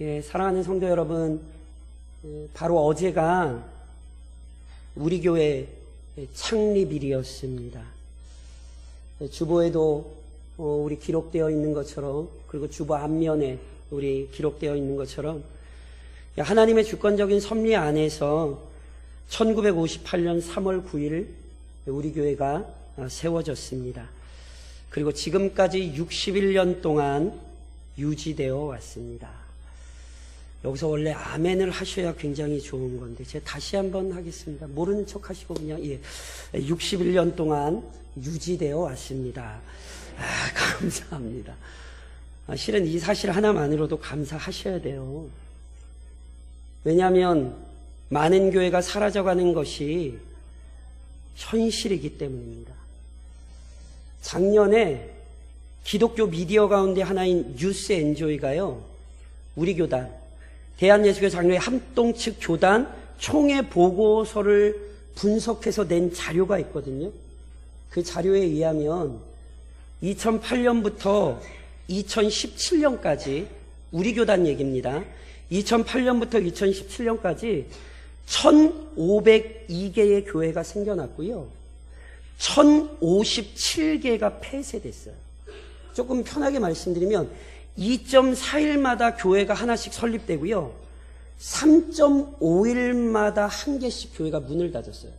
예, 사랑하는 성도 여러분, 바로 어제가 우리 교회 창립일이었습니다. 주보에도 우리 기록되어 있는 것처럼, 그리고 주보 앞면에 우리 기록되어 있는 것처럼 하나님의 주권적인 섭리 안에서 1958년 3월 9일 우리 교회가 세워졌습니다. 그리고 지금까지 61년 동안 유지되어 왔습니다. 여기서 원래 아멘을 하셔야 굉장히 좋은 건데 제가 다시 한번 하겠습니다. 모르는 척 하시고 그냥 61년 동안 유지되어 왔습니다. 감사합니다. 실은 이 사실 하나만으로도 감사하셔야 돼요. 왜냐하면 많은 교회가 사라져가는 것이 현실이기 때문입니다. 작년에 기독교 미디어 가운데 하나인 뉴스 엔조이가요, 우리 교단 대한예수교 장로회 합동 측 교단 총회 보고서를 분석해서 낸 자료가 있거든요. 그 자료에 의하면 2008년부터 2017년까지 우리 교단 얘기입니다. 2008년부터 2017년까지 1,502개의 교회가 생겨났고요. 1,057개가 폐쇄됐어요. 조금 편하게 말씀드리면 2.4일마다 교회가 하나씩 설립되고요. 3.5일마다 한 개씩 교회가 문을 닫았어요.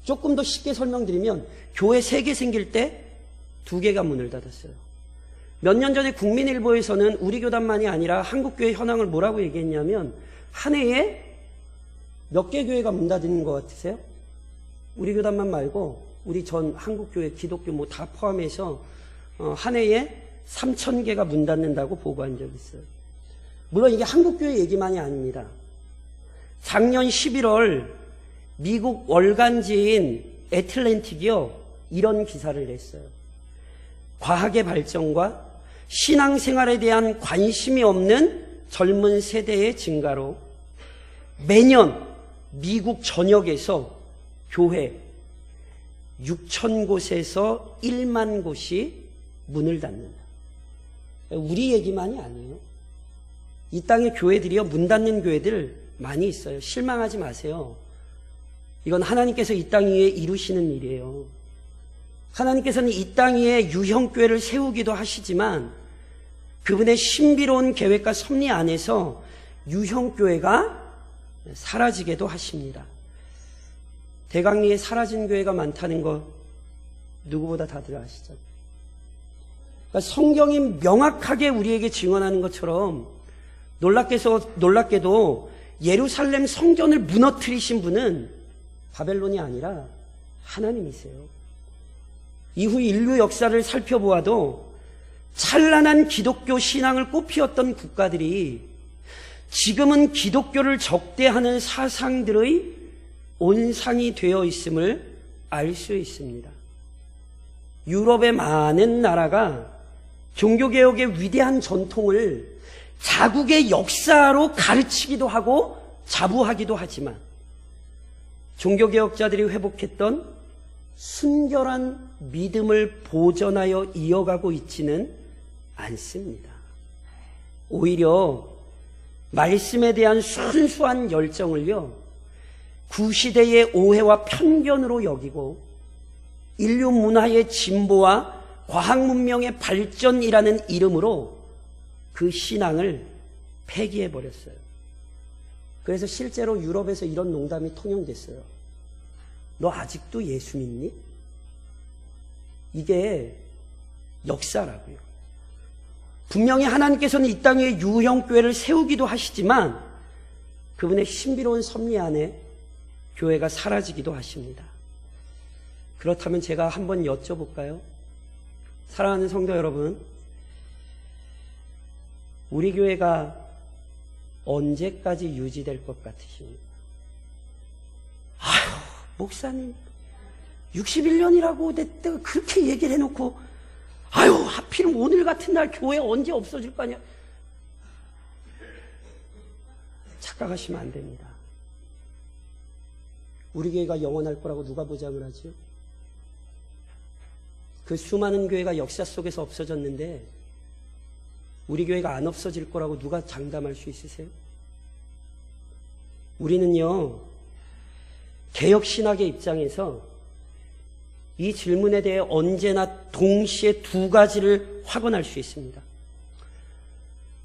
조금 더 쉽게 설명드리면 교회 3개 생길 때 2개가 문을 닫았어요. 몇 년 전에 국민일보에서는 우리 교단만이 아니라 한국교회 현황을 뭐라고 얘기했냐면 한 해에 몇 개 교회가 문 닫는 것 같으세요? 우리 교단만 말고 우리 전 한국교회 기독교 뭐 다 포함해서 한 해에 3,000개가 문 닫는다고 보고한 적이 있어요. 물론 이게 한국교회 얘기만이 아닙니다. 작년 11월 미국 월간지인 애틀랜틱이요, 이런 기사를 냈어요. 과학의 발전과 신앙생활에 대한 관심이 없는 젊은 세대의 증가로 매년 미국 전역에서 교회 6,000곳에서 1만 곳이 문을 닫는다. 우리 얘기만이 아니에요. 이 땅의 교회들이요, 문 닫는 교회들 많이 있어요. 실망하지 마세요. 이건 하나님께서 이 땅 위에 이루시는 일이에요. 하나님께서는 이 땅 위에 유형교회를 세우기도 하시지만 그분의 신비로운 계획과 섭리 안에서 유형교회가 사라지게도 하십니다. 대강리에 사라진 교회가 많다는 거 누구보다 다들 아시죠? 그러니까 성경이 명확하게 우리에게 증언하는 것처럼 놀랍게도 예루살렘 성전을 무너뜨리신 분은 바벨론이 아니라 하나님이세요. 이후 인류 역사를 살펴보아도 찬란한 기독교 신앙을 꽃피웠던 국가들이 지금은 기독교를 적대하는 사상들의 온상이 되어 있음을 알 수 있습니다. 유럽의 많은 나라가 종교개혁의 위대한 전통을 자국의 역사로 가르치기도 하고 자부하기도 하지만 종교개혁자들이 회복했던 순결한 믿음을 보존하여 이어가고 있지는 않습니다. 오히려 말씀에 대한 순수한 열정을요, 구시대의 오해와 편견으로 여기고 인류 문화의 진보와 과학 문명의 발전이라는 이름으로 그 신앙을 폐기해버렸어요. 그래서 실제로 유럽에서 이런 농담이 통용됐어요. 너 아직도 예수 믿니? 이게 역사라고요. 분명히 하나님께서는 이 땅에 유형교회를 세우기도 하시지만 그분의 신비로운 섭리 안에 교회가 사라지기도 하십니다. 그렇다면 제가 한번 여쭤볼까요? 사랑하는 성도 여러분, 우리 교회가 언제까지 유지될 것 같으십니까? 아휴, 목사님 61년이라고 내가 그렇게 얘기를 해놓고 아유, 하필 오늘 같은 날 교회 언제 없어질 거냐. 착각하시면 안 됩니다. 우리 교회가 영원할 거라고 누가 보장을 하죠? 그 수많은 교회가 역사 속에서 없어졌는데 우리 교회가 안 없어질 거라고 누가 장담할 수 있으세요? 우리는요, 개혁신학의 입장에서 이 질문에 대해 언제나 동시에 두 가지를 확언할 수 있습니다.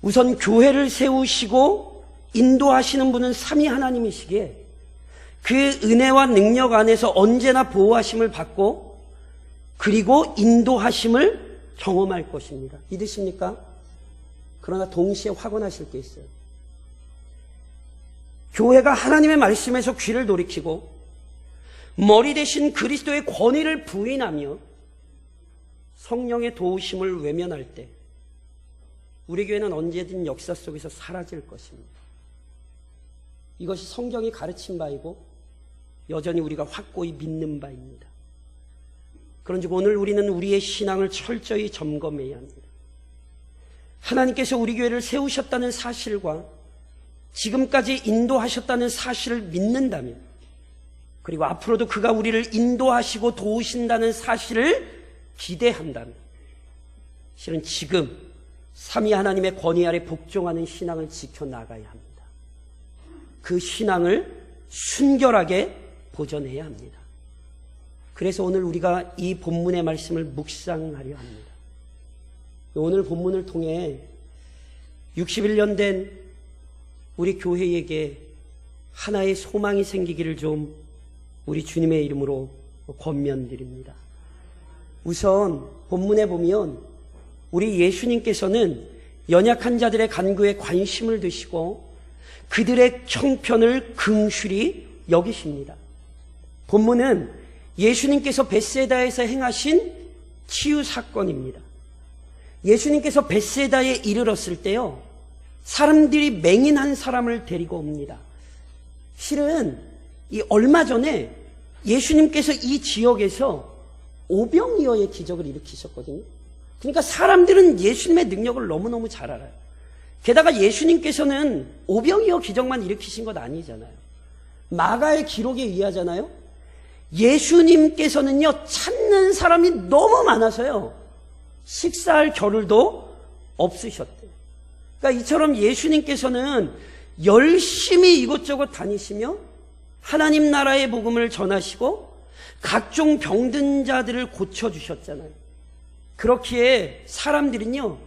우선 교회를 세우시고 인도하시는 분은 삼위 하나님이시기에 그 은혜와 능력 안에서 언제나 보호하심을 받고 그리고 인도하심을 경험할 것입니다. 믿으십니까? 그러나 동시에 확언하실 게 있어요. 교회가 하나님의 말씀에서 귀를 돌이키고 머리 대신 그리스도의 권위를 부인하며 성령의 도우심을 외면할 때 우리 교회는 언제든 역사 속에서 사라질 것입니다. 이것이 성경이 가르친 바이고 여전히 우리가 확고히 믿는 바입니다. 그런즉 오늘 우리는 우리의 신앙을 철저히 점검해야 합니다. 하나님께서 우리 교회를 세우셨다는 사실과 지금까지 인도하셨다는 사실을 믿는다면, 그리고 앞으로도 그가 우리를 인도하시고 도우신다는 사실을 기대한다면, 실은 지금 삼위 하나님의 권위 아래 복종하는 신앙을 지켜나가야 합니다. 그 신앙을 순결하게 보존해야 합니다. 그래서 오늘 우리가 이 본문의 말씀을 묵상하려 합니다. 오늘 본문을 통해 61년 된 우리 교회에게 하나의 소망이 생기기를 좀 우리 주님의 이름으로 권면드립니다. 우선 본문에 보면 우리 예수님께서는 연약한 자들의 간구에 관심을 두시고 그들의 형편을 긍휼히 여기십니다. 본문은 예수님께서 벳세다에서 행하신 치유 사건입니다. 예수님께서 벳세다에 이르렀을 때요, 사람들이 맹인한 사람을 데리고 옵니다. 실은 얼마 전에 예수님께서 이 지역에서 오병이어의 기적을 일으키셨거든요. 그러니까 사람들은 예수님의 능력을 너무너무 잘 알아요. 게다가 예수님께서는 오병이어 기적만 일으키신 것 아니잖아요. 마가의 기록에 의하잖아요. 예수님께서는요, 찾는 사람이 너무 많아서요, 식사할 겨를도 없으셨대요. 그러니까 이처럼 예수님께서는 열심히 이곳저곳 다니시며 하나님 나라의 복음을 전하시고 각종 병든 자들을 고쳐주셨잖아요. 그렇기에 사람들은요,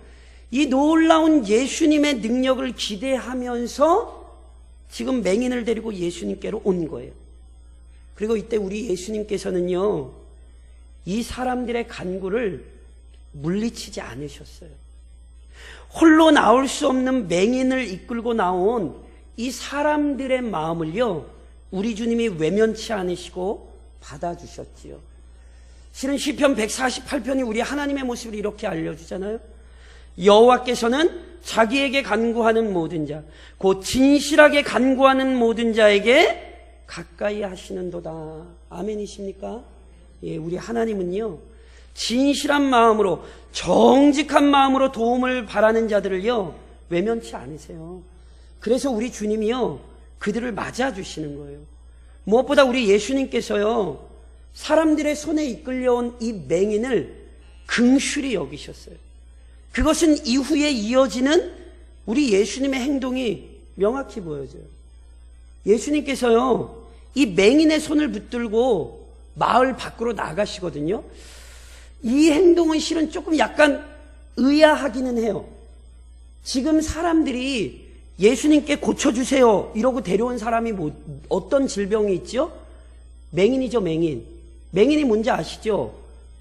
이 놀라운 예수님의 능력을 기대하면서 지금 맹인을 데리고 예수님께로 온 거예요. 그리고 이때 우리 예수님께서는요, 이 사람들의 간구를 물리치지 않으셨어요. 홀로 나올 수 없는 맹인을 이끌고 나온 이 사람들의 마음을요, 우리 주님이 외면치 않으시고 받아주셨지요. 실은 시편 148편이 우리 하나님의 모습을 이렇게 알려주잖아요. 여호와께서는 자기에게 간구하는 모든 자, 곧 진실하게 간구하는 모든 자에게 가까이 하시는도다. 아멘이십니까? 예, 우리 하나님은요, 진실한 마음으로, 정직한 마음으로 도움을 바라는 자들을요, 외면치 않으세요. 그래서 우리 주님이요, 그들을 맞아주시는 거예요. 무엇보다 우리 예수님께서요, 사람들의 손에 이끌려온 이 맹인을 긍휼히 여기셨어요. 그것은 이후에 이어지는 우리 예수님의 행동이 명확히 보여져요. 예수님께서요, 이 맹인의 손을 붙들고 마을 밖으로 나가시거든요. 이 행동은 실은 조금 약간 의아하기는 해요. 지금 사람들이 예수님께 고쳐주세요 이러고 데려온 사람이 어떤 질병이 있죠? 맹인이죠, 맹인. 맹인이 뭔지 아시죠?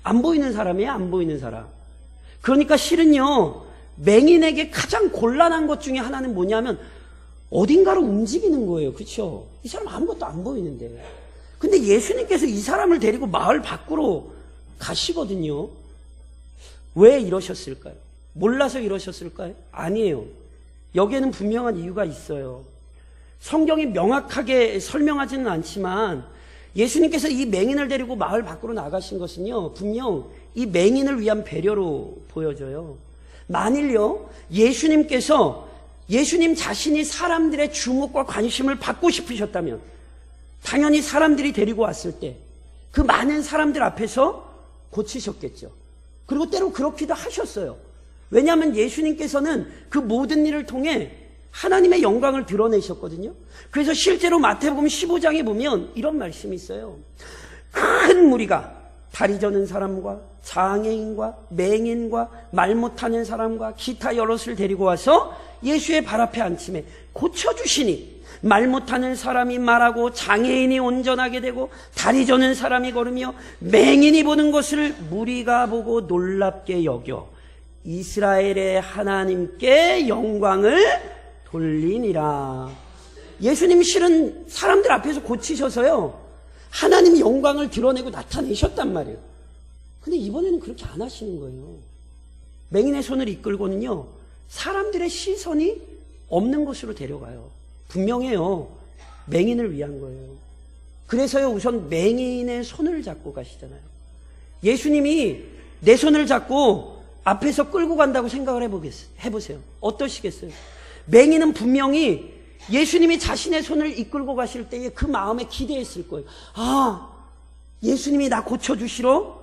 안 보이는 사람이에요, 안 보이는 사람. 그러니까 실은요, 맹인에게 가장 곤란한 것 중에 하나는 뭐냐면 어딘가로 움직이는 거예요. 그렇죠? 이 사람 아무것도 안 보이는데. 근데 예수님께서 이 사람을 데리고 마을 밖으로 가시거든요. 왜 이러셨을까요? 몰라서 이러셨을까요? 아니에요. 여기에는 분명한 이유가 있어요. 성경이 명확하게 설명하지는 않지만 예수님께서 이 맹인을 데리고 마을 밖으로 나가신 것은요, 분명 이 맹인을 위한 배려로 보여져요. 만일요, 예수님께서 예수님 자신이 사람들의 주목과 관심을 받고 싶으셨다면 당연히 사람들이 데리고 왔을 때 그 많은 사람들 앞에서 고치셨겠죠. 그리고 때로 그렇기도 하셨어요. 왜냐하면 예수님께서는 그 모든 일을 통해 하나님의 영광을 드러내셨거든요. 그래서 실제로 마태복음 15장에 보면 이런 말씀이 있어요. 큰 무리가 다리 저는 사람과 장애인과 맹인과 말 못하는 사람과 기타 여럿을 데리고 와서 예수의 발 앞에 앉힘에 고쳐주시니 말 못하는 사람이 말하고 장애인이 온전하게 되고 다리 저는 사람이 걸으며 맹인이 보는 것을 무리가 보고 놀랍게 여겨 이스라엘의 하나님께 영광을 돌리니라. 예수님 실은 사람들 앞에서 고치셔서요 하나님 영광을 드러내고 나타내셨단 말이에요. 근데 이번에는 그렇게 안 하시는 거예요. 맹인의 손을 이끌고는요 사람들의 시선이 없는 곳으로 데려가요. 분명해요. 맹인을 위한 거예요. 그래서요 우선 맹인의 손을 잡고 가시잖아요. 예수님이 내 손을 잡고 앞에서 끌고 간다고 생각을 해보세요. 어떠시겠어요? 맹인은 분명히 예수님이 자신의 손을 이끌고 가실 때에 그 마음에 기대했을 거예요. 아, 예수님이 나 고쳐주시러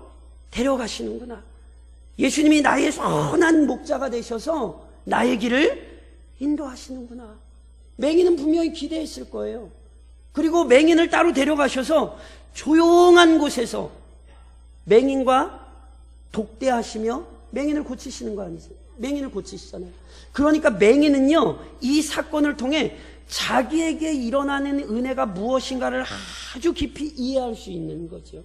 데려가시는구나. 예수님이 나의 선한 목자가 되셔서 나의 길을 인도하시는구나. 맹인은 분명히 기대했을 거예요. 그리고 맹인을 따로 데려가셔서 조용한 곳에서 맹인과 독대하시며 맹인을 고치시는 거 아니세요? 맹인을 고치시잖아요. 그러니까 맹인은요 이 사건을 통해 자기에게 일어나는 은혜가 무엇인가를 아주 깊이 이해할 수 있는 거죠.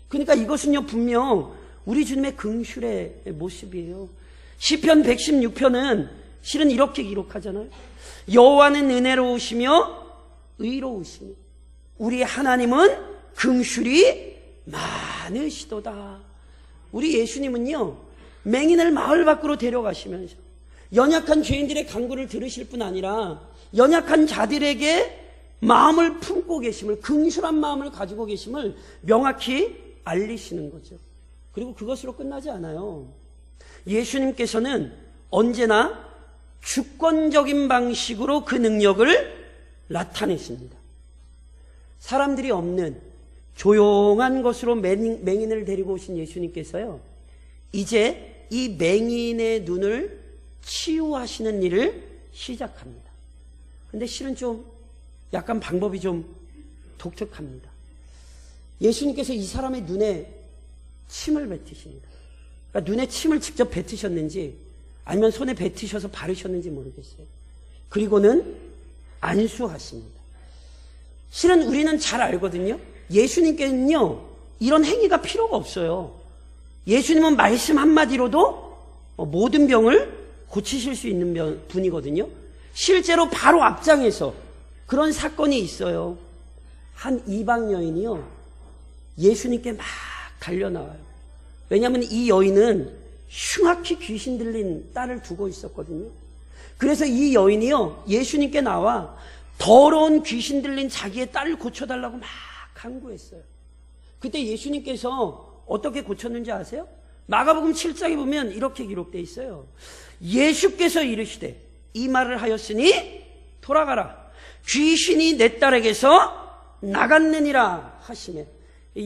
그러니까 이것은요 분명 우리 주님의 긍휼의 모습이에요. 시편 116편은 실은 이렇게 기록하잖아요. 여호와는 은혜로우시며 의로우시며 우리 하나님은 긍휼이 많으시도다. 우리 예수님은요 맹인을 마을 밖으로 데려가시면서 연약한 죄인들의 간구를 들으실 뿐 아니라 연약한 자들에게 마음을 품고 계심을, 긍휼한 마음을 가지고 계심을 명확히 알리시는 거죠. 그리고 그것으로 끝나지 않아요. 예수님께서는 언제나 주권적인 방식으로 그 능력을 나타내십니다. 사람들이 없는 조용한 곳으로 맹인을 데리고 오신 예수님께서요 이제 이 맹인의 눈을 치유하시는 일을 시작합니다. 근데 실은 좀 약간 방법이 좀 독특합니다. 예수님께서 이 사람의 눈에 침을 뱉으십니다. 그러니까 눈에 침을 직접 뱉으셨는지 아니면 손에 뱉으셔서 바르셨는지 모르겠어요. 그리고는 안수하십니다. 실은 우리는 잘 알거든요. 예수님께는요 이런 행위가 필요가 없어요. 예수님은 말씀 한마디로도 모든 병을 고치실 수 있는 분이거든요. 실제로 바로 앞장에서 그런 사건이 있어요. 한 이방 여인이요 예수님께 막 달려나와요. 왜냐하면 이 여인은 흉악히 귀신 들린 딸을 두고 있었거든요. 그래서 이 여인이요 예수님께 나와 더러운 귀신 들린 자기의 딸을 고쳐달라고 막 간구했어요. 그때 예수님께서 어떻게 고쳤는지 아세요? 마가복음 7장에 보면 이렇게 기록되어 있어요. 예수께서 이르시되 이 말을 하였으니 돌아가라. 귀신이 내 딸에게서 나갔느니라 하시매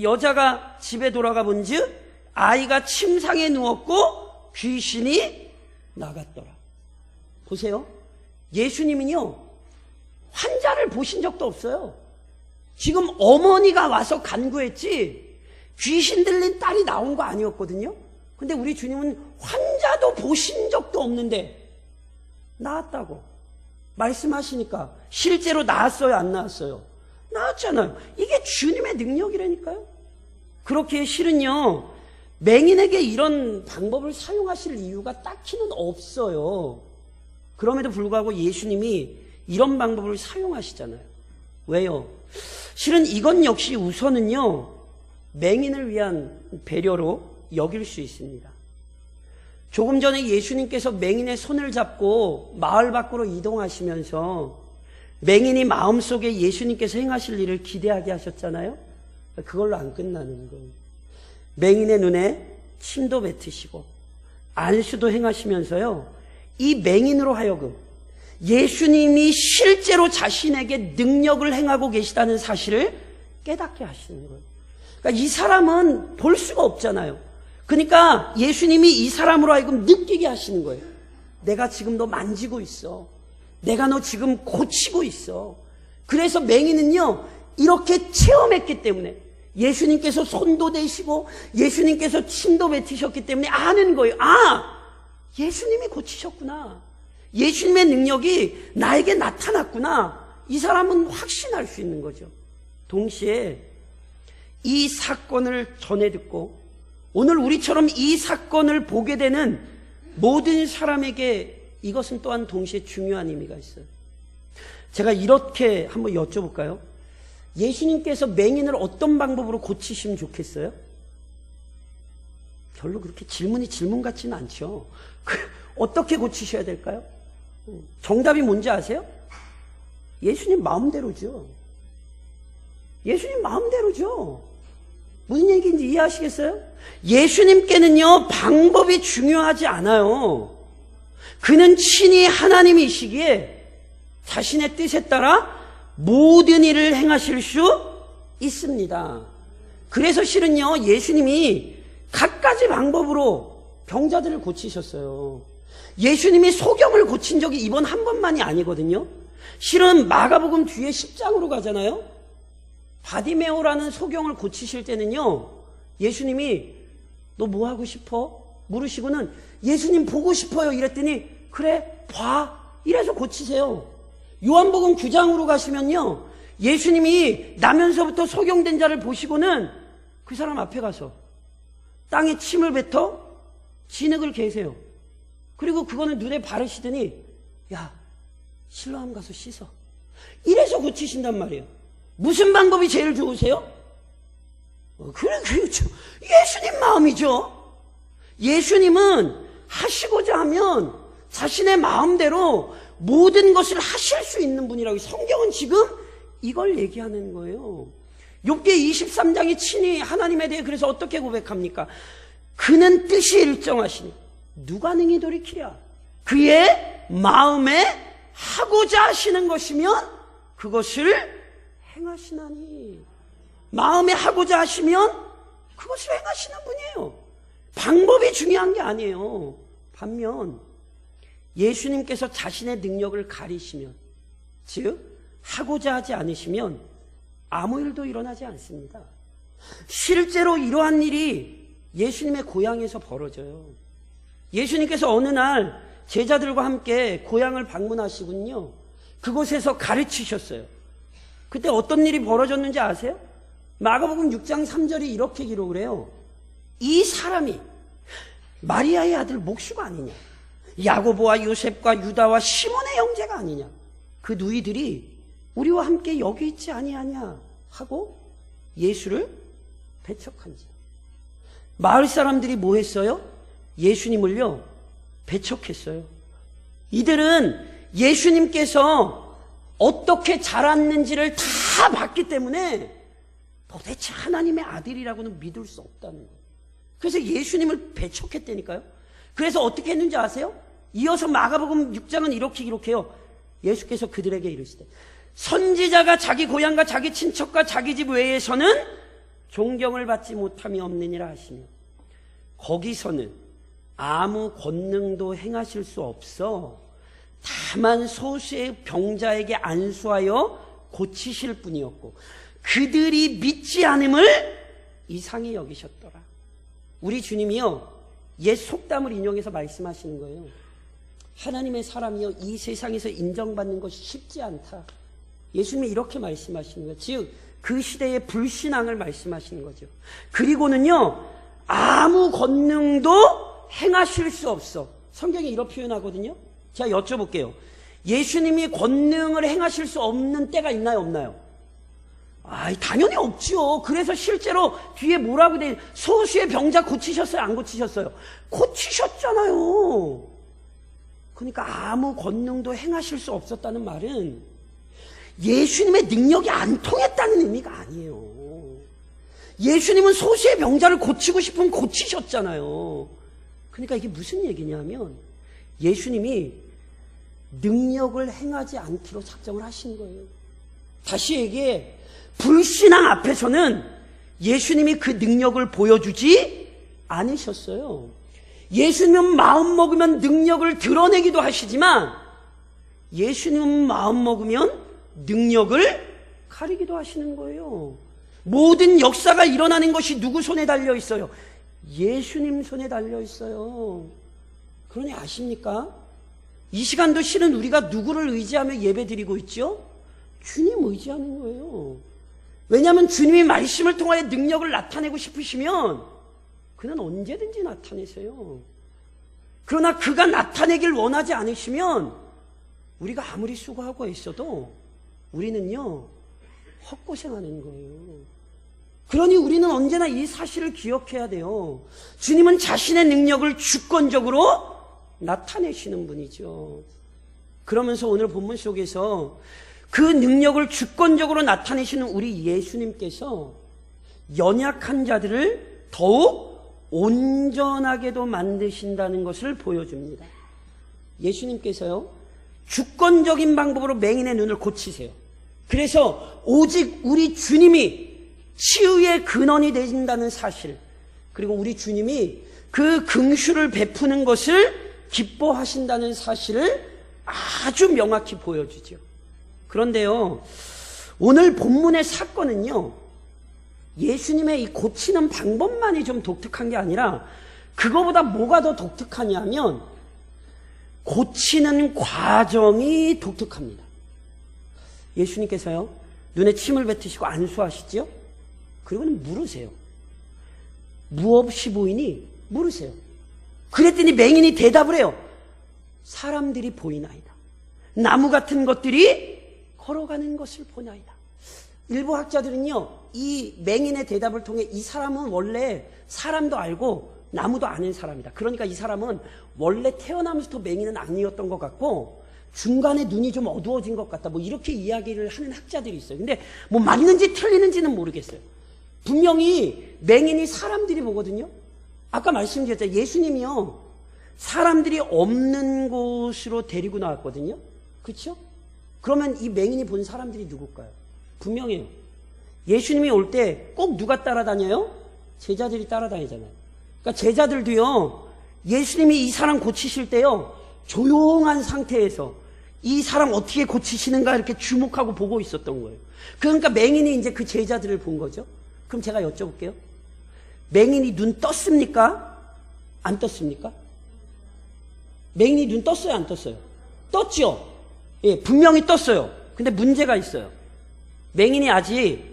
여자가 집에 돌아가 본즉 아이가 침상에 누웠고 귀신이 나갔더라. 보세요. 예수님은요 환자를 보신 적도 없어요. 지금 어머니가 와서 간구했지 귀신 들린 딸이 나온 거 아니었거든요. 근데 우리 주님은 환자도 보신 적도 없는데 나았다고 말씀하시니까 실제로 나았어요, 안 나았어요? 나았잖아요. 이게 주님의 능력이라니까요. 그렇게 실은요 맹인에게 이런 방법을 사용하실 이유가 딱히는 없어요. 그럼에도 불구하고 예수님이 이런 방법을 사용하시잖아요. 왜요? 실은 이건 역시 우선은요 맹인을 위한 배려로 여길 수 있습니다. 조금 전에 예수님께서 맹인의 손을 잡고 마을 밖으로 이동하시면서 맹인이 마음속에 예수님께서 행하실 일을 기대하게 하셨잖아요. 그걸로 안 끝나는 거예요. 맹인의 눈에 침도 뱉으시고 안수도 행하시면서요 이 맹인으로 하여금 예수님이 실제로 자신에게 능력을 행하고 계시다는 사실을 깨닫게 하시는 거예요. 그러니까 이 사람은 볼 수가 없잖아요. 그러니까 예수님이 이 사람으로 하여금 느끼게 하시는 거예요. 내가 지금 너 만지고 있어. 내가 너 지금 고치고 있어. 그래서 맹인은요, 이렇게 체험했기 때문에, 예수님께서 손도 대시고 예수님께서 침도 뱉으셨기 때문에 아는 거예요. 아, 예수님이 고치셨구나. 예수님의 능력이 나에게 나타났구나. 이 사람은 확신할 수 있는 거죠. 동시에 이 사건을 전해 듣고 오늘 우리처럼 이 사건을 보게 되는 모든 사람에게 이것은 또한 동시에 중요한 의미가 있어요. 제가 이렇게 한번 여쭤볼까요? 예수님께서 맹인을 어떤 방법으로 고치시면 좋겠어요? 별로 그렇게 질문 같지는 않죠. 어떻게 고치셔야 될까요? 정답이 뭔지 아세요? 예수님 마음대로죠. 예수님 마음대로죠. 무슨 얘기인지 이해하시겠어요? 예수님께는요, 방법이 중요하지 않아요. 그는 친히 하나님이시기에 자신의 뜻에 따라 모든 일을 행하실 수 있습니다. 그래서 실은요, 예수님이 갖가지 방법으로 병자들을 고치셨어요. 예수님이 소경을 고친 적이 이번 한 번만이 아니거든요. 실은 마가복음 뒤에 10장으로 가잖아요. 바디메오라는 소경을 고치실 때는요, 예수님이 너 뭐 하고 싶어? 물으시고는 예수님 보고 싶어요 이랬더니 그래 봐 이래서 고치세요. 요한복음 9장으로 가시면요, 예수님이 나면서부터 소경된 자를 보시고는 그 사람 앞에 가서 땅에 침을 뱉어 진흙을 개세요. 그리고 그거는 눈에 바르시더니 야, 실로암 가서 씻어. 이래서 고치신단 말이에요. 무슨 방법이 제일 좋으세요? 그렇죠. 예수님 마음이죠. 예수님은 하시고자 하면 자신의 마음대로 모든 것을 하실 수 있는 분이라고. 성경은 지금 이걸 얘기하는 거예요. 욥기 23장에 친히 하나님에 대해 그래서 어떻게 고백합니까? 그는 뜻이 일정하시니 누가 능히 돌이키랴. 그의 마음에 하고자 하시는 것이면 그것을 행하시나니. 마음에 하고자 하시면 그것을 행하시는 분이에요. 방법이 중요한 게 아니에요. 반면 예수님께서 자신의 능력을 가리시면, 즉 하고자 하지 않으시면 아무 일도 일어나지 않습니다. 실제로 이러한 일이 예수님의 고향에서 벌어져요. 예수님께서 어느 날 제자들과 함께 고향을 방문하시군요. 그곳에서 가르치셨어요. 그때 어떤 일이 벌어졌는지 아세요? 마가복음 6장 3절이 이렇게 기록을 해요. 이 사람이 마리아의 아들 목수가 아니냐, 야고보와 요셉과 유다와 시몬의 형제가 아니냐, 그 누이들이 우리와 함께 여기 있지 아니하냐 하고 예수를 배척한지. 마을 사람들이 뭐 했어요? 예수님을요 배척했어요. 이들은 예수님께서 어떻게 자랐는지를 다 봤기 때문에 도대체 하나님의 아들이라고는 믿을 수 없다는 거예요. 그래서 예수님을 배척했다니까요. 그래서 어떻게 했는지 아세요? 이어서 마가복음 6장은 이렇게 기록해요. 예수께서 그들에게 이르시되 선지자가 자기 고향과 자기 친척과 자기 집 외에서는 존경을 받지 못함이 없느니라 하시며 거기서는 아무 권능도 행하실 수 없어 다만 소수의 병자에게 안수하여 고치실 뿐이었고 그들이 믿지 않음을 이상히 여기셨더라. 우리 주님이요 옛 속담을 인용해서 말씀하시는 거예요. 하나님의 사람이요 이 세상에서 인정받는 것이 쉽지 않다. 예수님이 이렇게 말씀하시는 거예요. 즉 그 시대의 불신앙을 말씀하시는 거죠. 그리고는요 아무 권능도 행하실 수 없어. 성경이 이렇게 표현하거든요. 제가 여쭤볼게요. 예수님이 권능을 행하실 수 없는 때가 있나요, 없나요? 당연히 없죠. 그래서 실제로 뒤에 뭐라고 돼? 소수의 병자 고치셨어요, 안 고치셨어요? 고치셨잖아요. 그러니까 아무 권능도 행하실 수 없었다는 말은 예수님의 능력이 안 통했다는 의미가 아니에요. 예수님은 소수의 병자를 고치고 싶으면 고치셨잖아요. 그러니까 이게 무슨 얘기냐면 예수님이 능력을 행하지 않기로 작정을 하신 거예요. 다시 얘기해. 불신앙 앞에서는 예수님이 그 능력을 보여주지 않으셨어요. 예수님은 마음 먹으면 능력을 드러내기도 하시지만 예수님은 마음 먹으면 능력을 가리기도 하시는 거예요. 모든 역사가 일어나는 것이 누구 손에 달려 있어요? 예수님 손에 달려 있어요. 그러니 아십니까? 이 시간도 실은 우리가 누구를 의지하며 예배 드리고 있죠? 주님 의지하는 거예요. 왜냐하면 주님이 말씀을 통하여 능력을 나타내고 싶으시면 그는 언제든지 나타내세요. 그러나 그가 나타내길 원하지 않으시면 우리가 아무리 수고하고 있어도 우리는요 헛고생하는 거예요. 그러니 우리는 언제나 이 사실을 기억해야 돼요. 주님은 자신의 능력을 주권적으로 나타내시는 분이죠. 그러면서 오늘 본문 속에서 그 능력을 주권적으로 나타내시는 우리 예수님께서 연약한 자들을 더욱 온전하게도 만드신다는 것을 보여줍니다. 예수님께서요 주권적인 방법으로 맹인의 눈을 고치세요. 그래서 오직 우리 주님이 치유의 근원이 되신다는 사실, 그리고 우리 주님이 그 긍휼을 베푸는 것을 기뻐하신다는 사실을 아주 명확히 보여주죠. 그런데요, 오늘 본문의 사건은요, 예수님의 이 고치는 방법만이 좀 독특한 게 아니라 그거보다 뭐가 더 독특하냐면 고치는 과정이 독특합니다. 예수님께서요, 눈에 침을 뱉으시고 안수하시죠? 그리고는 물으세요. 무엇이 보이니? 물으세요. 그랬더니 맹인이 대답을 해요. 사람들이 보이나이다. 나무 같은 것들이 걸어가는 것을 보나이다. 일부 학자들은요, 이 맹인의 대답을 통해 이 사람은 원래 사람도 알고 나무도 아는 사람이다. 그러니까 이 사람은 원래 태어나면서부터 맹인은 아니었던 것 같고 중간에 눈이 좀 어두워진 것 같다. 뭐 이렇게 이야기를 하는 학자들이 있어요. 근데 뭐 맞는지 틀리는지는 모르겠어요. 분명히 맹인이 사람들이 보거든요. 아까 말씀드렸잖아요. 예수님이요, 사람들이 없는 곳으로 데리고 나왔거든요. 그렇죠? 그러면 이 맹인이 본 사람들이 누굴까요? 분명해요. 예수님이 올 때 꼭 누가 따라다녀요? 제자들이 따라다니잖아요. 그러니까 제자들도요, 예수님이 이 사람 고치실 때요, 조용한 상태에서 이 사람 어떻게 고치시는가 이렇게 주목하고 보고 있었던 거예요. 그러니까 맹인이 이제 그 제자들을 본 거죠. 그럼 제가 여쭤볼게요. 맹인이 눈 떴습니까? 안 떴습니까? 맹인이 눈 떴어요? 안 떴어요? 떴죠? 예, 분명히 떴어요. 근데 문제가 있어요. 맹인이 아직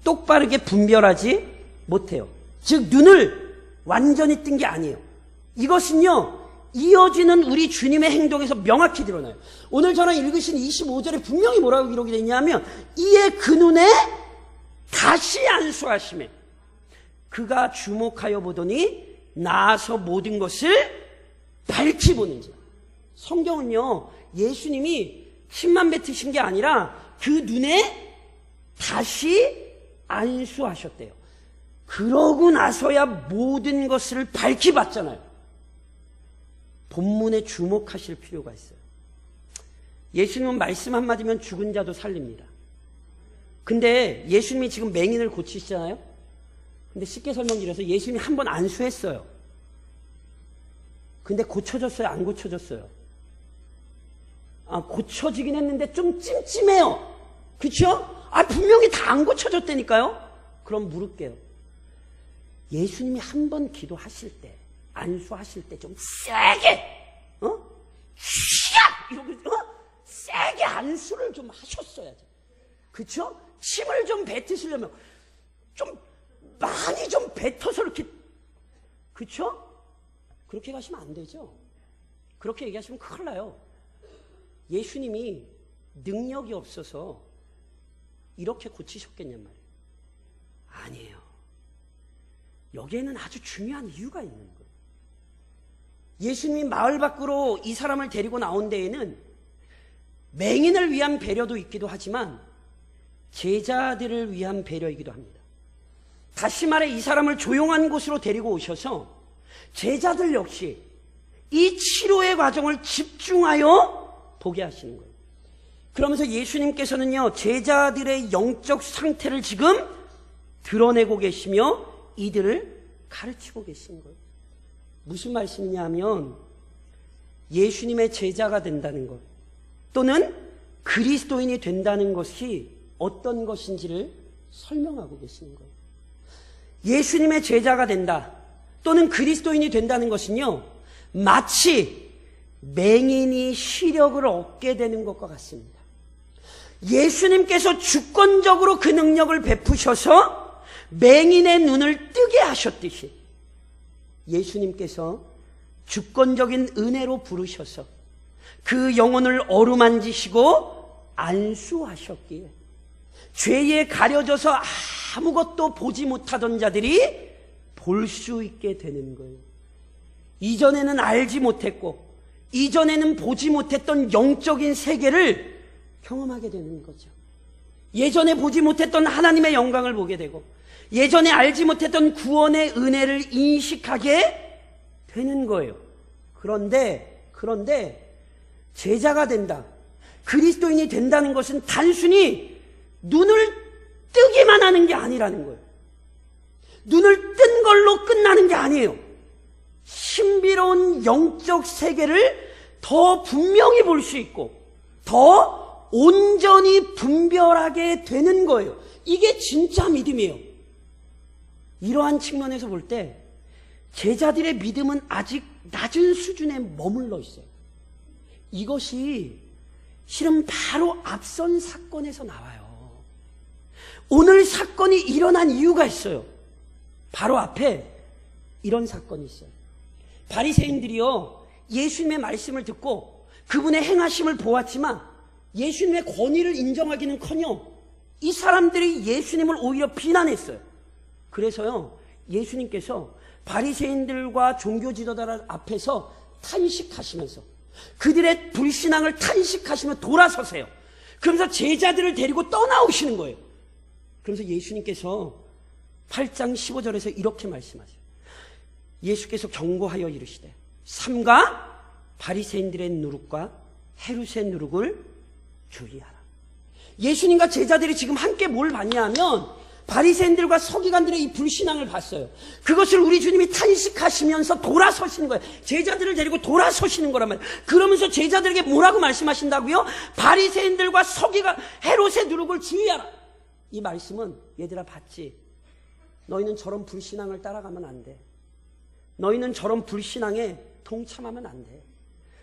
똑바르게 분별하지 못해요. 즉 눈을 완전히 뜬 게 아니에요. 이것은요, 이어지는 우리 주님의 행동에서 명확히 드러나요. 오늘 저랑 읽으신 25절에 분명히 뭐라고 기록이 되어 있냐면 이에 그 눈에 다시 안수하시매 그가 주목하여 보더니 나아서 모든 것을 밝히 보는지. 성경은요, 예수님이 침만 뱉으신 게 아니라 그 눈에 다시 안수하셨대요. 그러고 나서야 모든 것을 밝히 봤잖아요. 본문에 주목하실 필요가 있어요. 예수님은 말씀 한마디면 죽은 자도 살립니다. 근데 예수님이 지금 맹인을 고치시잖아요. 근데 쉽게 설명드려서 예수님이 한 번 안수했어요. 근데 고쳐졌어요? 안 고쳐졌어요? 고쳐지긴 했는데 좀 찜찜해요. 그쵸? 분명히 다 안 고쳐졌다니까요? 그럼 물을게요. 예수님이 한 번 기도하실 때, 안수하실 때 좀 세게, 샥! 이러고, 세게 안수를 좀 하셨어야죠. 그쵸? 침을 좀 뱉으시려면 좀 많이 좀 뱉어서 이렇게, 그쵸? 그렇게 가시면 안 되죠. 그렇게 얘기하시면 큰일 나요. 예수님이 능력이 없어서 이렇게 고치셨겠냔 말이에요. 아니에요. 여기에는 아주 중요한 이유가 있는 거예요. 예수님이 마을 밖으로 이 사람을 데리고 나온 데에는 맹인을 위한 배려도 있기도 하지만 제자들을 위한 배려이기도 합니다. 다시 말해 이 사람을 조용한 곳으로 데리고 오셔서 제자들 역시 이 치료의 과정을 집중하여 보게 하시는 거예요. 그러면서 예수님께서는요, 제자들의 영적 상태를 지금 드러내고 계시며 이들을 가르치고 계신 거예요. 무슨 말씀이냐 하면 예수님의 제자가 된다는 것 또는 그리스도인이 된다는 것이 어떤 것인지를 설명하고 계시는 거예요. 예수님의 제자가 된다 또는 그리스도인이 된다는 것은요, 마치 맹인이 시력을 얻게 되는 것과 같습니다. 예수님께서 주권적으로 그 능력을 베푸셔서 맹인의 눈을 뜨게 하셨듯이 예수님께서 주권적인 은혜로 부르셔서 그 영혼을 어루만지시고 안수하셨기에 죄에 가려져서 아무것도 보지 못하던 자들이 볼 수 있게 되는 거예요. 이전에는 알지 못했고 이전에는 보지 못했던 영적인 세계를 경험하게 되는 거죠. 예전에 보지 못했던 하나님의 영광을 보게 되고 예전에 알지 못했던 구원의 은혜를 인식하게 되는 거예요. 그런데 제자가 된다, 그리스도인이 된다는 것은 단순히 눈을 뜨기만 하는 게 아니라는 거예요. 눈을 뜬 걸로 끝나는 게 아니에요. 신비로운 영적 세계를 더 분명히 볼 수 있고 더 온전히 분별하게 되는 거예요. 이게 진짜 믿음이에요. 이러한 측면에서 볼 때 제자들의 믿음은 아직 낮은 수준에 머물러 있어요. 이것이 실은 바로 앞선 사건에서 나와요. 오늘 사건이 일어난 이유가 있어요. 바로 앞에 이런 사건이 있어요. 바리새인들이요, 예수님의 말씀을 듣고 그분의 행하심을 보았지만 예수님의 권위를 인정하기는커녕 이 사람들이 예수님을 오히려 비난했어요. 그래서요, 예수님께서 바리새인들과 종교 지도자들 앞에서 탄식하시면서 그들의 불신앙을 탄식하시며 돌아서세요. 그러면서 제자들을 데리고 떠나오시는 거예요. 그러면서 예수님께서 8장 15절에서 이렇게 말씀하세요. 예수께서 경고하여 이르시되 삼가 바리새인들의 누룩과 헤롯의 누룩을 주의하라. 예수님과 제자들이 지금 함께 뭘 봤냐 하면 바리새인들과 서기관들의 이 불신앙을 봤어요. 그것을 우리 주님이 탄식하시면서 돌아서시는 거예요. 제자들을 데리고 돌아서시는 거란 말이에요. 그러면서 제자들에게 뭐라고 말씀하신다고요? 바리새인들과 서기관 헤롯의 누룩을 주의하라. 이 말씀은 얘들아 봤지? 너희는 저런 불신앙을 따라가면 안 돼. 너희는 저런 불신앙에 동참하면 안 돼.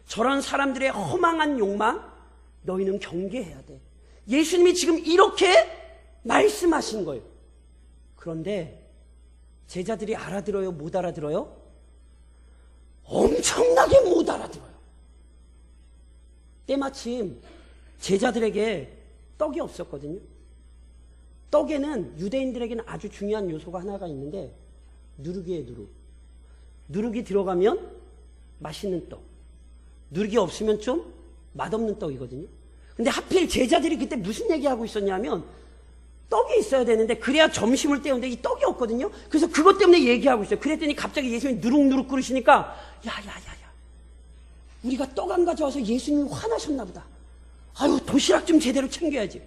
저런 사람들의 허망한 욕망 너희는 경계해야 돼. 예수님이 지금 이렇게 말씀하신 거예요. 그런데 제자들이 알아들어요? 못 알아들어요? 엄청나게 못 알아들어요. 때마침 제자들에게 떡이 없었거든요. 떡에는 유대인들에게는 아주 중요한 요소가 하나가 있는데 누룩이에요. 누룩이 들어가면 맛있는 떡, 누룩이 없으면 좀 맛없는 떡이거든요. 근데 하필 제자들이 그때 무슨 얘기하고 있었냐면 떡이 있어야 되는데 그래야 점심을 때우는데 이 떡이 없거든요. 그래서 그것 때문에 얘기하고 있어요. 그랬더니 갑자기 예수님이 누룩누룩 끓으시니까 야야야야, 우리가 떡 안 가져와서 예수님이 화나셨나 보다. 아유, 도시락 좀 제대로 챙겨야지.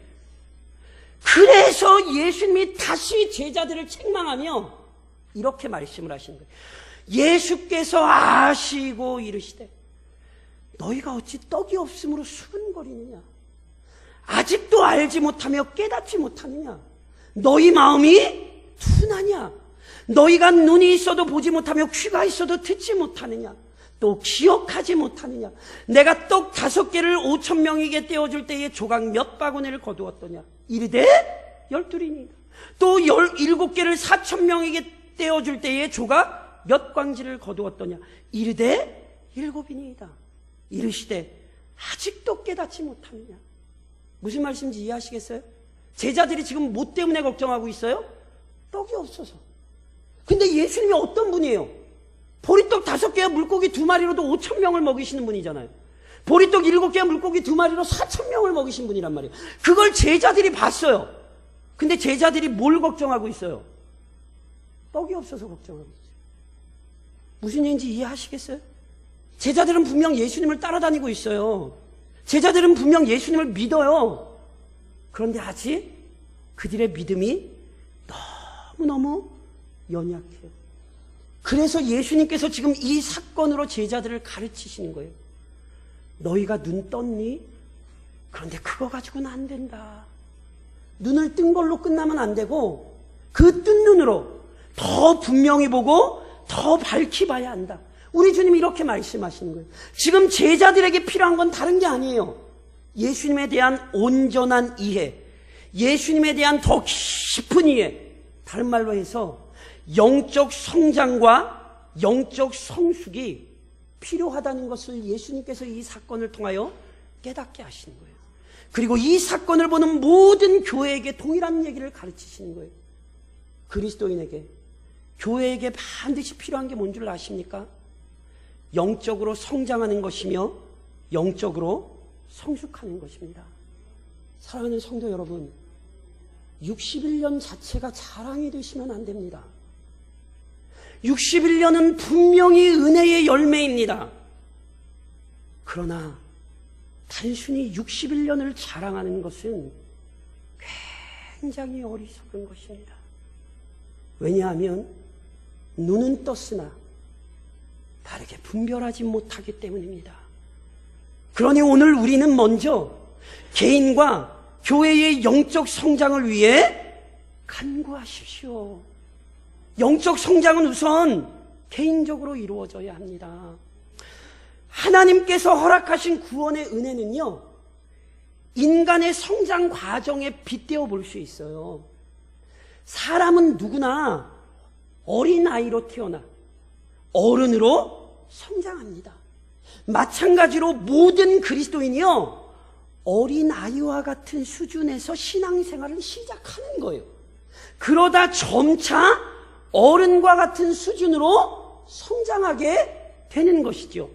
그래서 예수님이 다시 제자들을 책망하며 이렇게 말씀을 하시는 거예요. 예수께서 아시고 이르시되 너희가 어찌 떡이 없음으로 수근거리느냐. 아직도 알지 못하며 깨닫지 못하느냐. 너희 마음이 둔하냐. 너희가 눈이 있어도 보지 못하며 귀가 있어도 듣지 못하느냐. 또 기억하지 못하느냐. 내가 떡 5개를 5,000명에게 떼어줄 때에 조각 몇 바구니를 거두었더냐. 이르되 12이니이다. 또 17개를 4,000명에게 떼어줄 때에 조각 몇 광지를 거두었더냐. 이르되 7이니이다. 이르시되 아직도 깨닫지 못하느냐. 무슨 말씀인지 이해하시겠어요? 제자들이 지금 뭐 때문에 걱정하고 있어요? 떡이 없어서. 근데 예수님이 어떤 분이에요? 보리떡 5개와 물고기 2마리로도 5,000명을 먹이시는 분이잖아요. 보리떡 7개와 물고기 2마리로 4,000명을 먹이신 분이란 말이에요. 그걸 제자들이 봤어요. 근데 제자들이 뭘 걱정하고 있어요? 떡이 없어서 걱정하고 있어요. 무슨 얘기인지 이해하시겠어요? 제자들은 분명 예수님을 따라다니고 있어요. 제자들은 분명 예수님을 믿어요. 그런데 아직 그들의 믿음이 너무너무 연약해요. 그래서 예수님께서 지금 이 사건으로 제자들을 가르치시는 거예요. 너희가 눈 떴니? 그런데 그거 가지고는 안 된다. 눈을 뜬 걸로 끝나면 안 되고 그 뜬 눈으로 더 분명히 보고 더 밝히 봐야 한다. 우리 주님이 이렇게 말씀하시는 거예요. 지금 제자들에게 필요한 건 다른 게 아니에요. 예수님에 대한 온전한 이해, 예수님에 대한 더 깊은 이해, 다른 말로 해서 영적 성장과 영적 성숙이 필요하다는 것을 예수님께서 이 사건을 통하여 깨닫게 하시는 거예요. 그리고 이 사건을 보는 모든 교회에게 동일한 얘기를 가르치시는 거예요. 그리스도인에게, 교회에게 반드시 필요한 게 뭔 줄 아십니까? 영적으로 성장하는 것이며 영적으로 성숙하는 것입니다. 사랑하는 성도 여러분, 61년 자체가 자랑이 되시면 안 됩니다. 61년은 분명히 은혜의 열매입니다. 그러나 단순히 61년을 자랑하는 것은 굉장히 어리석은 것입니다. 왜냐하면 눈은 떴으나 다르게 분별하지 못하기 때문입니다. 그러니 오늘 우리는 먼저 개인과 교회의 영적 성장을 위해 간구하십시오. 영적 성장은 우선 개인적으로 이루어져야 합니다. 하나님께서 허락하신 구원의 은혜는요, 인간의 성장 과정에 빗대어 볼 수 있어요. 사람은 누구나 어린아이로 태어나 어른으로 성장합니다. 마찬가지로 모든 그리스도인이요, 어린아이와 같은 수준에서 신앙생활을 시작하는 거예요. 그러다 점차 어른과 같은 수준으로 성장하게 되는 것이죠.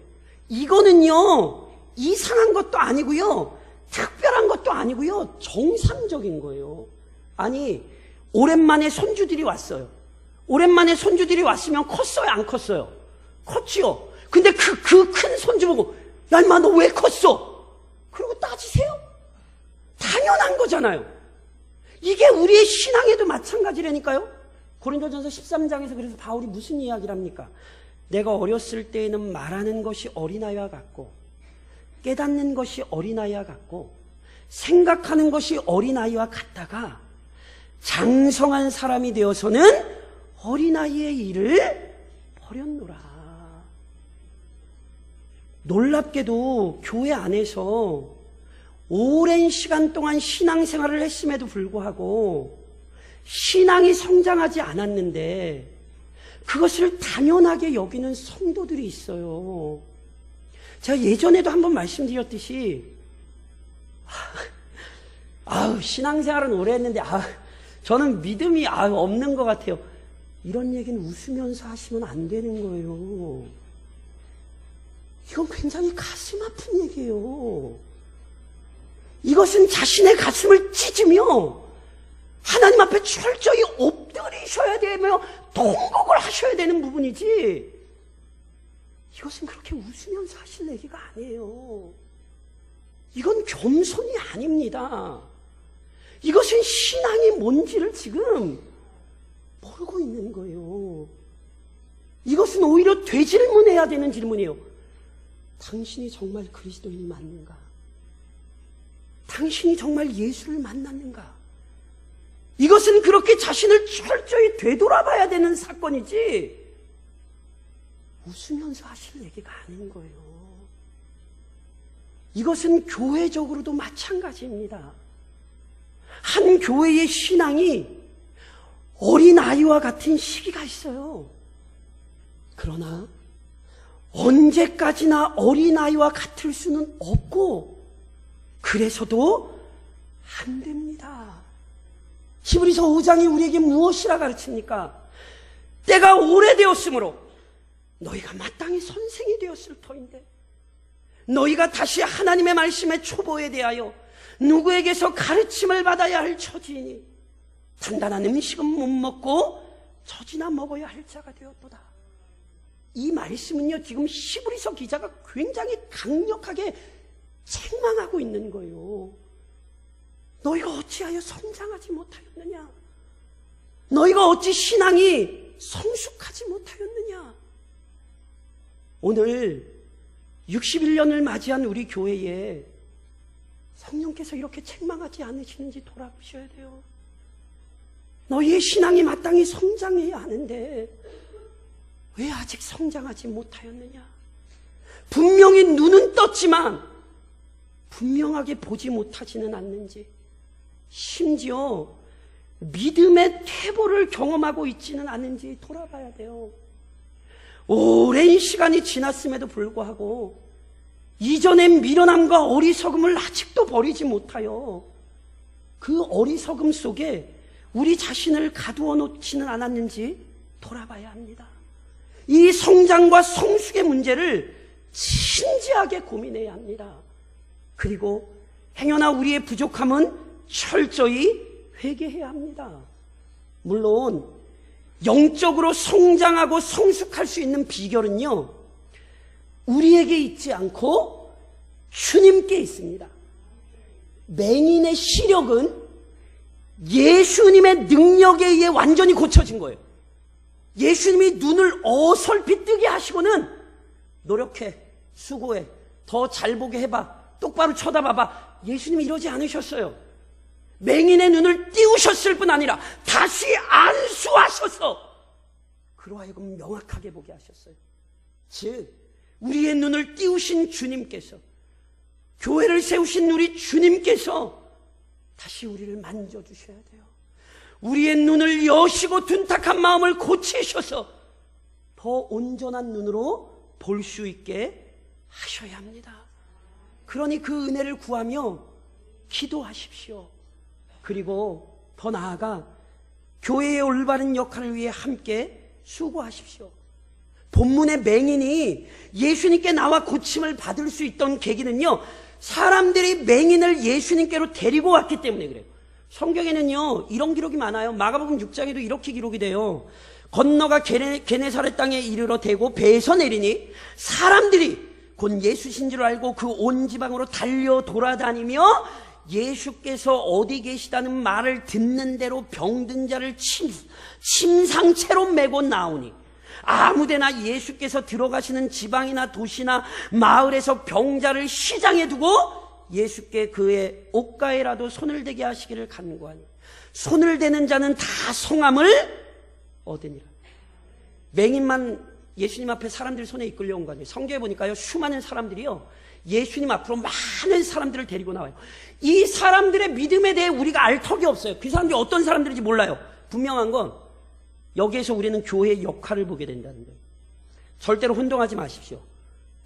이거는요, 이상한 것도 아니고요, 특별한 것도 아니고요, 정상적인 거예요. 아니, 오랜만에 손주들이 왔어요. 오랜만에 손주들이 왔으면 컸어요, 안 컸어요? 컸지요. 근데 그 큰 손주 보고, 야, 임마, 너 왜 컸어? 그러고 따지세요? 당연한 거잖아요. 이게 우리의 신앙에도 마찬가지라니까요. 고린도전서 13장에서 그래서 바울이 무슨 이야기를 합니까? 내가 어렸을 때에는 말하는 것이 어린아이와 같고, 깨닫는 것이 어린아이와 같고, 생각하는 것이 어린아이와 같다가 장성한 사람이 되어서는 어린아이의 일을 버렸노라. 놀랍게도 교회 안에서 오랜 시간 동안 신앙생활을 했음에도 불구하고 신앙이 성장하지 않았는데 그것을 당연하게 여기는 성도들이 있어요. 제가 예전에도 한번 말씀드렸듯이 신앙생활은 오래 했는데 저는 믿음이 없는 것 같아요. 이런 얘기는 웃으면서 하시면 안 되는 거예요. 이건 굉장히 가슴 아픈 얘기예요. 이것은 자신의 가슴을 찢으며 하나님 앞에 철저히 엎드리셔야 되며 통곡을 하셔야 되는 부분이지, 이것은 그렇게 웃으면서 하실 얘기가 아니에요. 이건 겸손이 아닙니다. 이것은 신앙이 뭔지를 지금 모르고 있는 거예요. 이것은 오히려 되질문해야 되는 질문이에요. 당신이 정말 그리스도인이 맞는가? 당신이 정말 예수를 만났는가? 이것은 그렇게 자신을 철저히 되돌아봐야 되는 사건이지 웃으면서 하실 얘기가 아닌 거예요. 이것은 교회적으로도 마찬가지입니다. 한 교회의 신앙이 어린아이와 같은 시기가 있어요. 그러나 언제까지나 어린아이와 같을 수는 없고, 그래서도 안 됩니다. 히브리서 5장이 우리에게 무엇이라 가르칩니까? 때가 오래되었으므로 너희가 마땅히 선생이 되었을 터인데, 너희가 다시 하나님의 말씀의 초보에 대하여 누구에게서 가르침을 받아야 할 처지이니 단단한 음식은 못 먹고 젖이나 먹어야 할 자가 되었도다. 이 말씀은요, 지금 히브리서 기자가 굉장히 강력하게 책망하고 있는 거예요. 너희가 어찌하여 성장하지 못하였느냐? 너희가 어찌 신앙이 성숙하지 못하였느냐? 오늘 61년을 맞이한 우리 교회에 성령께서 이렇게 책망하지 않으시는지 돌아보셔야 돼요. 너희의 신앙이 마땅히 성장해야 하는데 왜 아직 성장하지 못하였느냐? 분명히 눈은 떴지만 분명하게 보지 못하지는 않는지, 심지어 믿음의 퇴보를 경험하고 있지는 않은지 돌아봐야 돼요. 오랜 시간이 지났음에도 불구하고 이전의 미련함과 어리석음을 아직도 버리지 못하여 그 어리석음 속에 우리 자신을 가두어 놓지는 않았는지 돌아봐야 합니다. 이 성장과 성숙의 문제를 진지하게 고민해야 합니다. 그리고 행여나 우리의 부족함은 철저히 회개해야 합니다. 물론 영적으로 성장하고 성숙할 수 있는 비결은요, 우리에게 있지 않고 주님께 있습니다. 맹인의 시력은 예수님의 능력에 의해 완전히 고쳐진 거예요. 예수님이 눈을 어설피 뜨게 하시고는 노력해, 수고해, 더 잘 보게 해봐, 똑바로 쳐다봐봐. 예수님이 이러지 않으셨어요. 맹인의 눈을 띄우셨을 뿐 아니라 다시 안수하셔서 그로 하여금 명확하게 보게 하셨어요. 즉 우리의 눈을 띄우신 주님께서, 교회를 세우신 우리 주님께서 다시 우리를 만져주셔야 돼요. 우리의 눈을 여시고 둔탁한 마음을 고치셔서 더 온전한 눈으로 볼 수 있게 하셔야 합니다. 그러니 그 은혜를 구하며 기도하십시오. 그리고 더 나아가 교회의 올바른 역할을 위해 함께 수고하십시오. 본문의 맹인이 예수님께 나와 고침을 받을 수 있던 계기는요, 사람들이 맹인을 예수님께로 데리고 왔기 때문에 그래요. 성경에는요 이런 기록이 많아요. 마가복음 6장에도 이렇게 기록이 돼요. 건너가 게네사렛 땅에 이르러 대고 배에서 내리니 사람들이 곧 예수신 줄 알고 그 온 지방으로 달려 돌아다니며 예수께서 어디 계시다는 말을 듣는 대로 병든 자를 침상채로 메고 나오니, 아무데나 예수께서 들어가시는 지방이나 도시나 마을에서 병자를 시장에 두고 예수께 그의 옷가에라도 손을 대게 하시기를 간구하니 손을 대는 자는 다 성함을 얻으니라. 맹인만 예수님 앞에 사람들 손에 이끌려온 거 아니에요. 성경에 보니까요, 수많은 사람들이요 예수님 앞으로 많은 사람들을 데리고 나와요. 이 사람들의 믿음에 대해 우리가 알 턱이 없어요. 그 사람들이 어떤 사람들인지 몰라요. 분명한 건 여기에서 우리는 교회의 역할을 보게 된다는 거예요. 절대로 혼동하지 마십시오.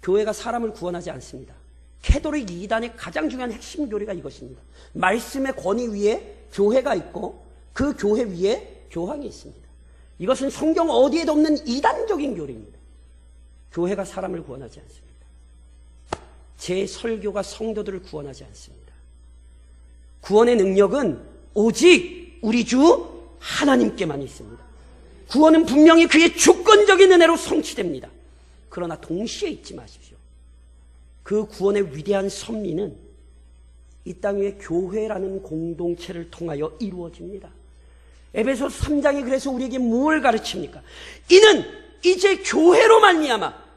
교회가 사람을 구원하지 않습니다. 캐도릭 이단의 가장 중요한 핵심 교리가 이것입니다. 말씀의 권위 위에 교회가 있고 그 교회 위에 교황이 있습니다. 이것은 성경 어디에도 없는 이단적인 교리입니다. 교회가 사람을 구원하지 않습니다. 제 설교가 성도들을 구원하지 않습니다. 구원의 능력은 오직 우리 주 하나님께만 있습니다. 구원은 분명히 그의 주권적인 은혜로 성취됩니다. 그러나 동시에 잊지 마십시오. 그 구원의 위대한 섭리는 이 땅 위에 교회라는 공동체를 통하여 이루어집니다. 에베소서 3장이 그래서 우리에게 무엇을 가르칩니까? 이는 이제 교회로 말미암아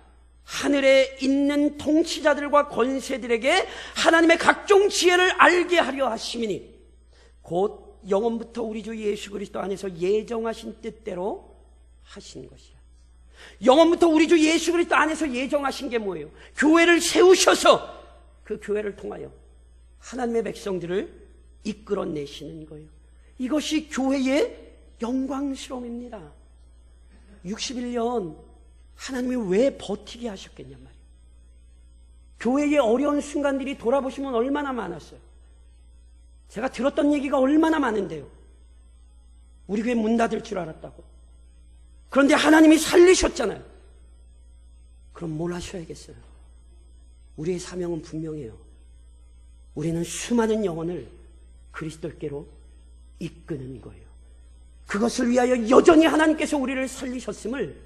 하늘에 있는 통치자들과 권세들에게 하나님의 각종 지혜를 알게 하려 하심이니 곧 영원부터 우리 주 예수 그리스도 안에서 예정하신 뜻대로 하신 것이야. 영원부터 우리 주 예수 그리스도 안에서 예정하신 게 뭐예요? 교회를 세우셔서 그 교회를 통하여 하나님의 백성들을 이끌어내시는 거예요. 이것이 교회의 영광스러움입니다. 61년 하나님이 왜 버티게 하셨겠냐 말이에요. 교회의 어려운 순간들이 돌아보시면 얼마나 많았어요. 제가 들었던 얘기가 얼마나 많은데요. 우리 교회 문 닫을 줄 알았다고. 그런데 하나님이 살리셨잖아요. 그럼 뭘 하셔야겠어요? 우리의 사명은 분명해요. 우리는 수많은 영혼을 그리스도께로 이끄는 거예요. 그것을 위하여 여전히 하나님께서 우리를 살리셨음을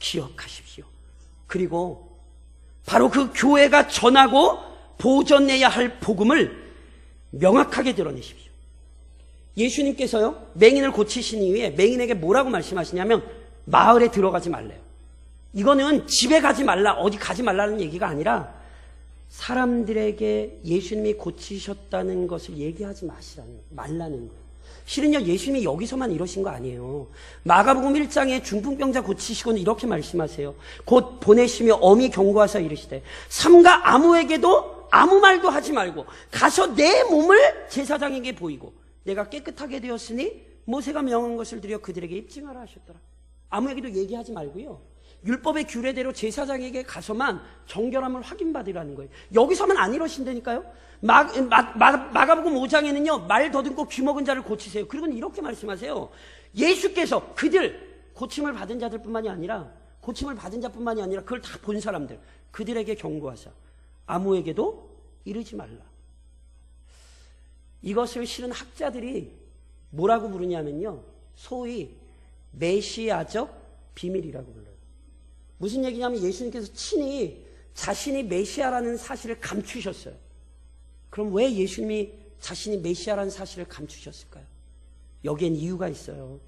기억하십시오. 그리고 바로 그 교회가 전하고 보존해야 할 복음을 명확하게 드러내십시오. 예수님께서요, 맹인을 고치신 이후에 맹인에게 뭐라고 말씀하시냐면 마을에 들어가지 말래요. 이거는 집에 가지 말라, 어디 가지 말라는 얘기가 아니라 사람들에게 예수님이 고치셨다는 것을 얘기하지 말라는 거예요. 실은요, 예수님이 여기서만 이러신 거 아니에요. 마가복음 1장에 중풍병자 고치시고는 이렇게 말씀하세요. 곧 보내시며 엄히 경고하사 이르시되 삼가 아무에게도 아무 말도 하지 말고 가서 내 몸을 제사장에게 보이고 내가 깨끗하게 되었으니 모세가 명한 것을 드려 그들에게 입증하라 하셨더라. 아무에게도 얘기하지 말고요, 율법의 규례대로 제사장에게 가서만 정결함을 확인받으라는 거예요. 여기서만 안 이러신다니까요. 마가복음 5장에는요, 말 더듬고 귀먹은 자를 고치세요. 그리고는 이렇게 말씀하세요. 예수께서 그들, 고침을 받은 자들뿐만이 아니라 그걸 다 본 사람들, 그들에게 경고하사 아무에게도 이르지 말라. 이것을 실은 학자들이 뭐라고 부르냐면요, 소위 메시아적 비밀이라고 불러요. 무슨 얘기냐면 예수님께서 친히 자신이 메시아라는 사실을 감추셨어요. 그럼 왜 예수님이 자신이 메시아라는 사실을 감추셨을까요? 여기엔 이유가 있어요.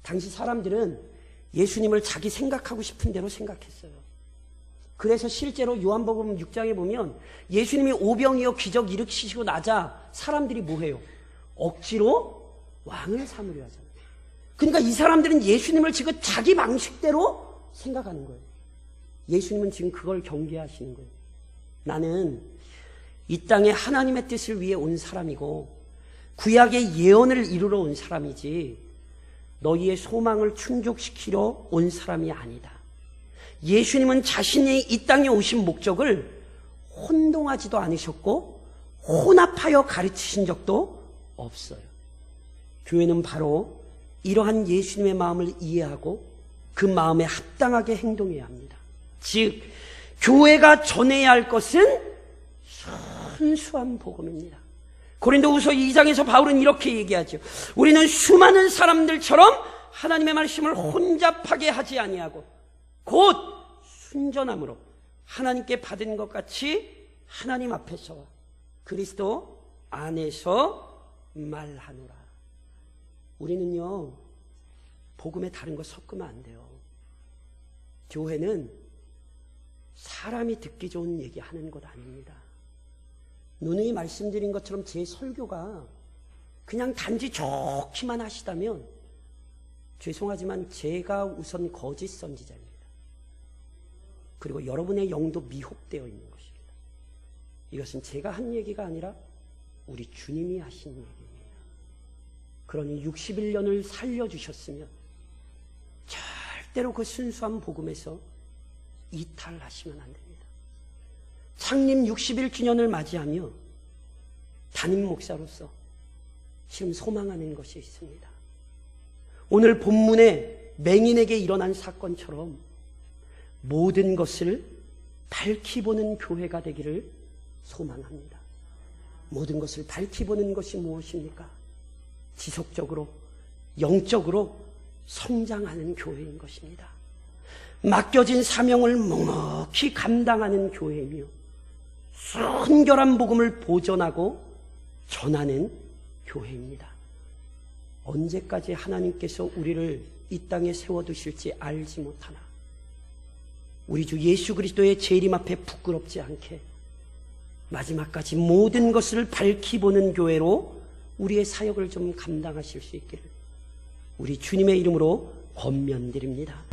당시 사람들은 예수님을 자기 생각하고 싶은 대로 생각했어요. 그래서 실제로 요한복음 6장에 보면 예수님이 오병이어 기적 일으키시고 나자 사람들이 뭐해요? 억지로 왕을 삼으려 하잖아요. 그러니까 이 사람들은 예수님을 지금 자기 방식대로 생각하는 거예요. 예수님은 지금 그걸 경계하시는 거예요. 나는 이 땅에 하나님의 뜻을 위해 온 사람이고 구약의 예언을 이루러 온 사람이지 너희의 소망을 충족시키러 온 사람이 아니다. 예수님은 자신이 이 땅에 오신 목적을 혼동하지도 않으셨고 혼합하여 가르치신 적도 없어요. 교회는 바로 이러한 예수님의 마음을 이해하고 그 마음에 합당하게 행동해야 합니다. 즉 교회가 전해야 할 것은 순수한 복음입니다. 고린도후서 2장에서 바울은 이렇게 얘기하죠. 우리는 수많은 사람들처럼 하나님의 말씀을 혼잡하게 하지 아니하고 곧 순전함으로 하나님께 받은 것 같이 하나님 앞에서 그리스도 안에서 말하노라. 우리는요, 복음에 다른 거 섞으면 안 돼요. 교회는 사람이 듣기 좋은 얘기 하는 것 아닙니다. 누누이 말씀드린 것처럼 제 설교가 그냥 단지 좋기만 하시다면 죄송하지만 제가 우선 거짓 선지자입니다. 그리고 여러분의 영도 미혹되어 있는 것입니다. 이것은 제가 한 얘기가 아니라 우리 주님이 하신 얘기입니다. 그러니 61년을 살려주셨으면 절대로 그 순수한 복음에서 이탈하시면 안 됩니다. 창립 61주년을 맞이하며 담임 목사로서 지금 소망하는 것이 있습니다. 오늘 본문에 맹인에게 일어난 사건처럼 모든 것을 밝히 보는 교회가 되기를 소망합니다. 모든 것을 밝히 보는 것이 무엇입니까? 지속적으로 영적으로 성장하는 교회인 것입니다. 맡겨진 사명을 묵묵히 감당하는 교회이며 순결한 복음을 보존하고 전하는 교회입니다. 언제까지 하나님께서 우리를 이 땅에 세워두실지 알지 못하나 우리 주 예수 그리스도의 재림 앞에 부끄럽지 않게 마지막까지 모든 것을 밝히 보는 교회로 우리의 사역을 좀 감당하실 수 있기를 우리 주님의 이름으로 권면드립니다.